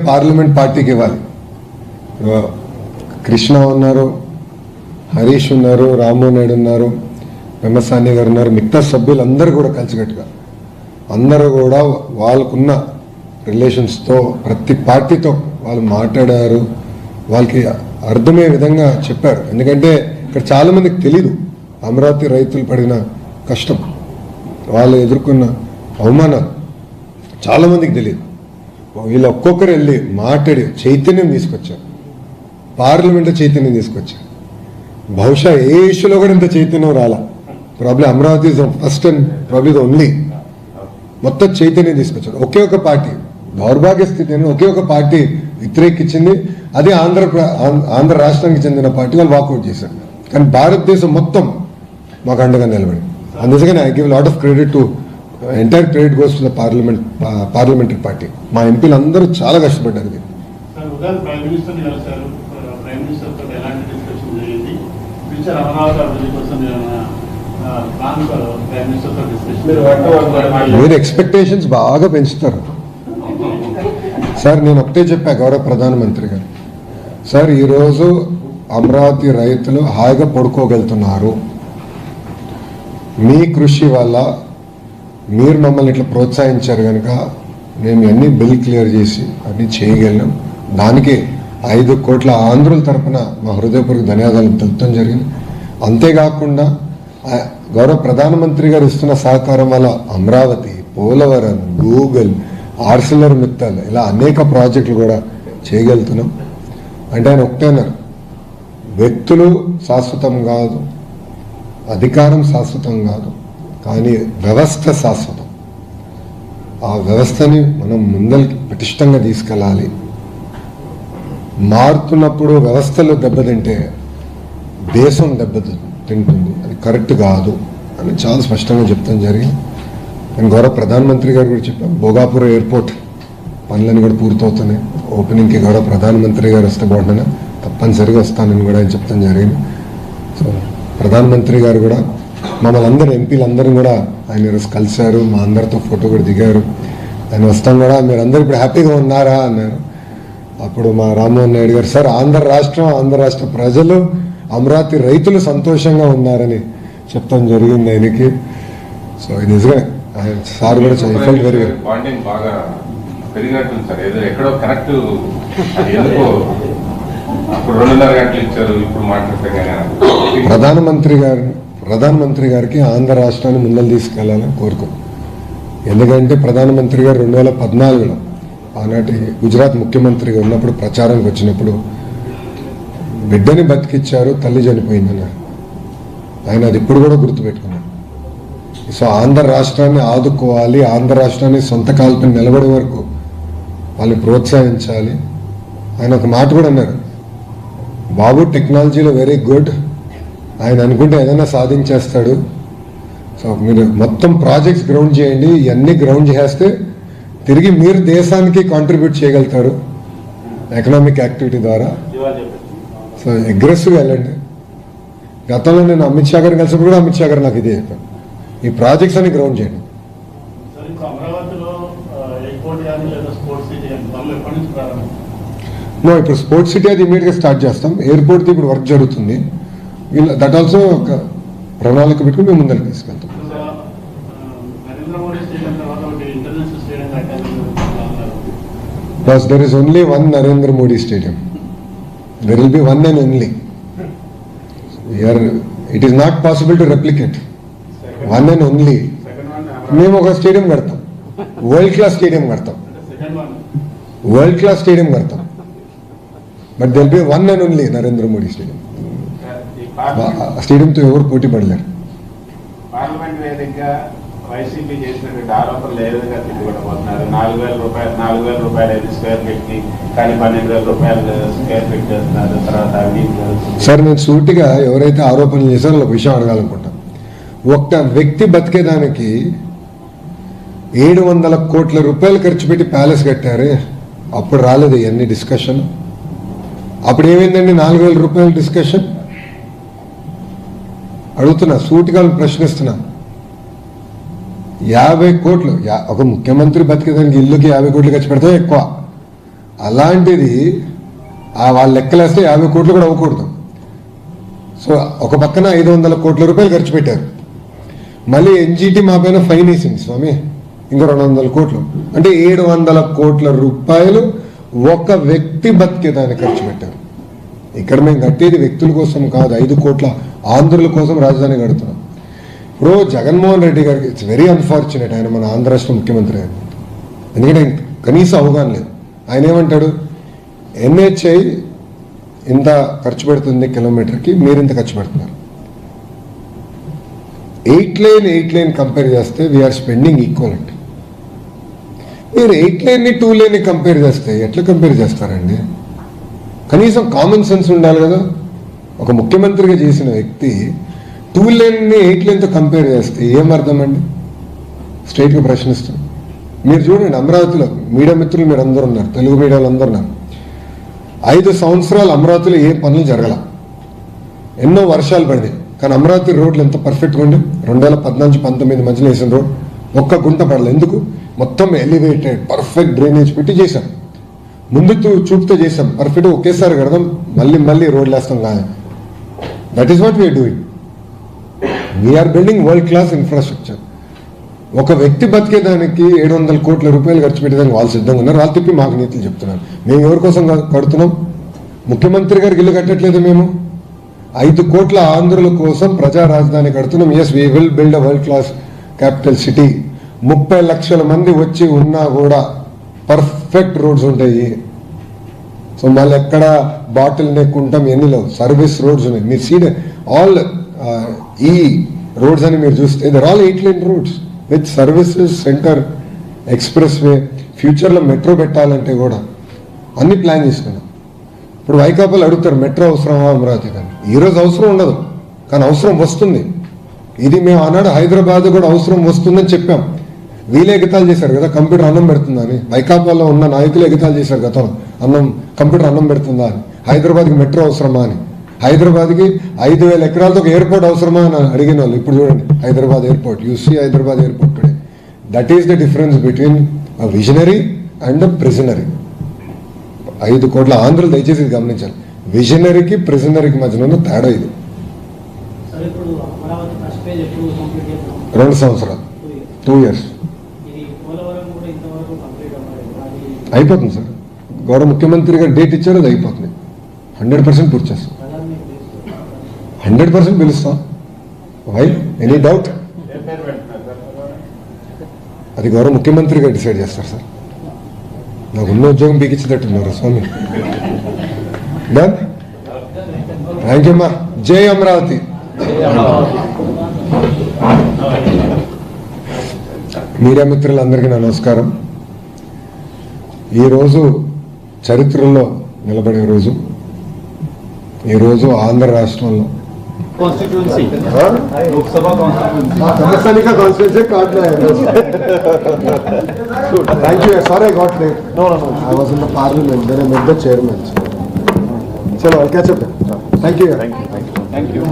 Parliament పార్టీకి ఇవ్వాలి. కృష్ణ ఉన్నారు, హరీష్ ఉన్నారు, రామ్మోహన్ నాయుడు ఉన్నారు, వెమ్మసాని గారు ఉన్నారు, మిగతా సభ్యులందరూ కూడా కలిసికట్టుగా అందరూ కూడా వాళ్ళకున్న రిలేషన్స్తో ప్రతి పార్టీతో వాళ్ళు మాట్లాడారు, వాళ్ళకి అర్థమయ్యే విధంగా చెప్పారు. ఎందుకంటే ఇక్కడ చాలామందికి తెలీదు అమరావతి రైతులు పడిన కష్టం, వాళ్ళు ఎదుర్కొన్న అవమానాలు చాలామందికి తెలియదు. వీళ్ళు ఒక్కొక్కరు వెళ్ళి మాట్లాడి చైతన్యం తీసుకొచ్చారు, పార్లమెంట్లో చైతన్యం తీసుకొచ్చారు. బహుశా ఏ ఇష్యూలో కూడా ఇంత చైతన్యం రాలా. Probably Amaravati is first and probably the only. మొత్తం చైతన్యం తీసుకొచ్చారు. ఒకే ఒక పార్టీ దౌర్భాగ్య స్థితి అని ఒకే ఒక పార్టీ వ్యతిరేకించింది, అది ఆంధ్ర రాష్ట్రానికి చెందిన పార్టీ వాళ్ళు వాకౌట్ చేశారు. కానీ భారతదేశం మొత్తం మాకు అండగా నిలబడి. అందుకని I give lot of credit to entire credit goes to the parliamentary party. మా ఎంపీలు అందరూ చాలా కష్టపడ్డారు. మీరు ఎక్స్పెక్టేషన్స్ బాగా పెంచుతారు సార్. నేను ఒకటే చెప్పా గౌరవ ప్రధానమంత్రి గారు, సార్ ఈరోజు అమరావతి రైతులు హాయిగా పడుకోగలుగుతున్నారు. మీ కృషి వల్ల మీరు మమ్మల్ని ఇట్లా ప్రోత్సహించారు కనుక మేము అన్ని బిల్ క్లియర్ చేసి అన్ని చేయగలిగాం. దానికి 5 కోట్ల ఆంధ్రుల తరఫున మా హృదయపూర్వక ధన్యవాదాలు తెలుపడం జరిగింది. అంతేకాకుండా గౌరవ ప్రధానమంత్రి గారు ఇస్తున్న సహకారం వల్ల అమరావతి, పోలవరం, గూగుల్, ఆర్సిలర్ మిత్తల్ ఇలా అనేక ప్రాజెక్టులు కూడా చేయగలుగుతున్నాం. అంటే ఆయన ఒకటేనారు, వ్యక్తులు శాశ్వతం కాదు, అధికారం శాశ్వతం కాదు, కానీ వ్యవస్థ శాశ్వతం. ఆ వ్యవస్థని మనం ముందరికి పటిష్టంగా తీసుకెళ్ళాలి. మారుతున్నప్పుడు వ్యవస్థలు దెబ్బతింటే దేశం దెబ్బతింటుంది, అది కరెక్ట్ కాదు అని చాలా స్పష్టంగా చెప్తాం జరిగింది. నేను గౌరవ ప్రధానమంత్రి గారు కూడా చెప్పాను, భోగాపురం ఎయిర్పోర్ట్ పనులను కూడా పూర్తవుతున్నాయి. ఓపెనింగ్కి గౌరవ ప్రధానమంత్రి గారు వస్తే బాగుంటున్నా, తప్పనిసరిగా వస్తానని కూడా ఆయన చెప్తాం జరిగింది. సో ప్రధానమంత్రి గారు కూడా మమ్మల్ని అందరూ ఎంపీలందరూ కూడా ఆయన ఈరోజు కలిశారు, మా అందరితో ఫోటో కూడా దిగారు. ఆయన వస్తాం కూడా మీరందరూ ఇప్పుడు హ్యాపీగా ఉన్నారా అన్నారు. అప్పుడు మా రామ్మోహన్ నాయుడు గారు, సార్ ఆంధ్ర రాష్ట్ర ప్రజలు, అమరావతి రైతులు సంతోషంగా ఉన్నారని చెప్తాం జరిగింది ఆయనకి. సో నిజంగా ఆయన సార్ కూడా ఫెల్ట్ వెరీ వెరీ ప్రధానమంత్రి గారికి ఆంధ్ర రాష్ట్రాన్ని ముందలు తీసుకెళ్లాలని కోరుకో. ఎందుకంటే ప్రధానమంత్రి గారు 2014లో ఆనాటి గుజరాత్ ముఖ్యమంత్రిగా ఉన్నప్పుడు ప్రచారానికి వచ్చినప్పుడు బిడ్డని బతికిచ్చారు, తల్లి చనిపోయిందన్నారు. ఆయన అది ఇప్పుడు కూడా గుర్తుపెట్టుకున్నారు. సో ఆంధ్ర రాష్ట్రాన్ని ఆదుకోవాలి, ఆంధ్ర రాష్ట్రాన్ని సొంత కాలుపై నిలబడే వరకు వాళ్ళని ప్రోత్సహించాలి. ఆయన ఒక మాట కూడా అన్నారు, బాబు టెక్నాలజీలో వెరీ గుడ్, ఆయన అనుకుంటే ఏదైనా సాధించేస్తాడు. సో మీరు మొత్తం ప్రాజెక్ట్స్ గ్రౌండ్ చేయండి, ఇవన్నీ గ్రౌండ్ చేస్తే తిరిగి మీరు దేశానికి కాంట్రిబ్యూట్ చేయగలుగుతారు ఎకనామిక్ యాక్టివిటీ ద్వారా. సో అగ్రెసివ్గా వెళ్ళండి. గతంలో నేను అమిత్ షా గారిని కలిసినప్పుడు కూడా అమిత్ షా గారు నాకు ఇదే చెప్పాను, ఈ ప్రాజెక్ట్స్ అన్ని గ్రౌండ్ చేయండి. ఇప్పుడు స్పోర్ట్స్ సిటీ అది ఇమీడియట్గా స్టార్ట్ చేస్తాం. ఎయిర్పోర్ట్ ఇప్పుడు వర్క్ జరుగుతుంది, దట్ ఆల్సో ఒక ప్రణాళిక పెట్టుకుని మేము ముందరికి తీసుకెళ్తాం. Because there is only one Narendra Modi Stadium. There will be one and only. Here, it is not possible to replicate. One and only. మేము ఒక స్టేడియం కడతాం, వరల్డ్ క్లాస్ స్టేడియం కడతాం, వరల్డ్ క్లాస్ స్టేడియం కడతాం. But there be one and only Narendra Modi stadium. స్టేడియంతో ఎవరు పోటీ పడలేరు. Parliament వేదికగా YCP చేసినటువంటి ఆరోపణలు ఏ విధంగా తిట్టుకోవడం, 4,000 రూపాయలు స్క్వేర్ ఫీట్ కి, కానీ 12,000 రూపాయలు స్క్వేర్ ఫీట్ చేస్తున్నారు. తర్వాత సార్ నేను సూటిగా ఎవరైతే ఆరోపణలు చేశారో ఒక విషయం అడగాలనుకుంటాం. ఒక్క వ్యక్తి బతికేదానికి 700 కోట్ల రూపాయలు ఖర్చు పెట్టి ప్యాలెస్ కట్టారే, అప్పుడు రాలేదు ఇవన్నీ డిస్కషన్. అప్పుడు ఏమైందండి 4,000 రూపాయల డిస్కషన్? అడుగుతున్నా, సూటిగా ప్రశ్నిస్తున్నా. 50 కోట్లు ఒక ముఖ్యమంత్రి బతికేదానికి ఇల్లుకి 50 కోట్లు ఖర్చు పెడితే ఎక్కువ. అలాంటిది వాళ్ళ లెక్కలేస్తే 50 కోట్లు కూడా అవ్వకూడదు. సో ఒక పక్కన 500 కోట్ల రూపాయలు ఖర్చు పెట్టారు, మళ్ళీ ఎన్జిటి మా పైన ఫైన్ వేసింది స్వామి ఇంకో 200 కోట్లు, అంటే 700 కోట్ల రూపాయలు ఒక వ్యక్తి బతికేదానికి ఖర్చు పెట్టారు. ఇక్కడ మేము కట్టేది వ్యక్తుల కోసం కాదు, 5 కోట్ల ఆంధ్రుల కోసం రాజధాని కడుతున్నాం. ఇప్పుడు జగన్మోహన్ రెడ్డి గారికి ఇట్స్ వెరీ అన్ఫార్చునేట్, ఆయన మన ఆంధ్ర రాష్ట్ర ముఖ్యమంత్రి ఆయన, ఎందుకంటే కనీసం అవగాహన లేదు. ఆయన ఏమంటాడు, ఎన్హెచ్ఐ ఇంత ఖర్చు పెడుతుంది కిలోమీటర్కి, మీరు ఇంత ఖర్చు పెడుతున్నారు. 8 లైన్ కంపేర్ చేస్తే వీఆర్ స్పెండింగ్ ఈక్వల్ అండి. మీరు 8 లైన్ని 2 లైన్ని కంపేర్ చేస్తే ఎట్లా కంపేర్ చేస్తారండి? కనీసం కామన్ సెన్స్ ఉండాలి కదా. ఒక ముఖ్యమంత్రిగా చేసిన వ్యక్తి 2 లైన్ని 8 లైన్తో కంపేర్ చేస్తే ఏం అర్థం అండి? స్ట్రైట్గా ప్రశ్నిస్తాం. మీరు చూడండి, అమరావతిలో మీడియా మిత్రులు మీరు అందరూ ఉన్నారు, తెలుగు మీడియాలో అందరూ ఉన్నారు. 5 సంవత్సరాలు అమరావతిలో ఏ పనులు జరగల, ఎన్నో వర్షాలు పడింది, కానీ అమరావతి రోడ్లు ఎంత పర్ఫెక్ట్గా ఉండి 2014-19 మధ్యలో వేసిన రోడ్ ఒక్క గుంట పడలేదు. ఎందుకు? మొత్తం ఎలివేటెడ్ పర్ఫెక్ట్ డ్రైనేజ్ పెట్టి చేశాం, ముందు చూపుతో చేసాం, పర్ఫెక్ట్గా ఒకేసారి కడదాం, మళ్ళీ రోడ్లు వేస్తాం కాదు. That is what we are doing. We are building world class infrastructure. ఒక వ్యక్తి బతికేదానికి 700 కోట్ల రూపాయలు ఖర్చు పెట్టేదానికి వాళ్ళు సిద్ధంగా ఉన్నారు. వాళ్ళు తిప్పి మాకు నీతులు చెప్తున్నారు. మేము ఎవరి కోసం కడుతున్నాం? ముఖ్యమంత్రి గారికి ఇల్లు కట్టట్లేదు మేము, 5 కోట్ల ఆంధ్రుల కోసం ప్రజా రాజధాని కడుతున్నాం. Yes, we will build a world class capital city. 30 లక్షల మంది వచ్చి ఉన్నా కూడా పర్ఫెక్ట్ రోడ్స్ ఉంటాయి. సో మళ్ళీ ఎక్కడ బాటిల్ నెక్ ఉంటాం, ఎన్ని లేవు, సర్వీస్ రోడ్స్ ఉన్నాయి. మీరు సీడ్ ఆల్ ఈ రోడ్స్ అని మీరు చూస్తే there all 8 lane roads with services centre, express. ఫ్యూచర్లో మెట్రో పెట్టాలంటే కూడా అన్ని ప్లాన్ చేసుకున్నాం. ఇప్పుడు వైకాపాలు అడుగుతారు మెట్రో అవసరమా అమరావతి కానీ, ఈరోజు అవసరం ఉండదు కానీ అవసరం వస్తుంది. ఇది మేము ఆనాడు హైదరాబాద్ కూడా అవసరం వస్తుందని చెప్పాం. వీళ్ళే ఎగతాలు చేశారు కదా కంప్యూటర్ అన్నం పెడుతుందా అని, వైకాపాలో ఉన్న నాయకులు ఎగతాలు చేశారు గతంలో, కంప్యూటర్ అన్నం పెడుతుందా అని. హైదరాబాద్కి మెట్రో అవసరమా అని, హైదరాబాద్కి 5,000 ఎకరాలతో ఒక ఎయిర్పోర్ట్ అవసరమా అని అడిగిన వాళ్ళు ఇప్పుడు చూడండి Hyderabad airport. You see Hyderabad airport today. That is the difference between a visionary and a prisonary. 5 కోట్ల ఆంధ్రులు దయచేసి ఇది గమనించాలి. విజనరీకి ప్రిజనరీకి మధ్యన ఉన్న తేడా ఇది. 2 సంవత్సరాలు, 2 years అయిపోతుంది సార్. గౌరవ ముఖ్యమంత్రి గారు డేట్ ఇచ్చారు, అది అయిపోతుంది. 100% పూర్తి చేస్తాం, 100% పిలుస్తాం. Why any doubt? అది గౌరవ ముఖ్యమంత్రి గారు డిసైడ్ చేస్తారు సార్. నాకు ఉన్న ఉద్యోగం పీకించేటట్టున్నారు స్వామి. డన్. థ్యాంక్ యూ అమ్మా. జై అమరావతి. మీడియా మిత్రులందరికీ నా నమస్కారం. ఈరోజు చరిత్రలో నిలబడే రోజు. ఈరోజు ఆంధ్ర రాష్ట్రంలో thank you. Sorry I got late. I was in the parliament, then I met the chairman. చలో, I catch up. Thank you.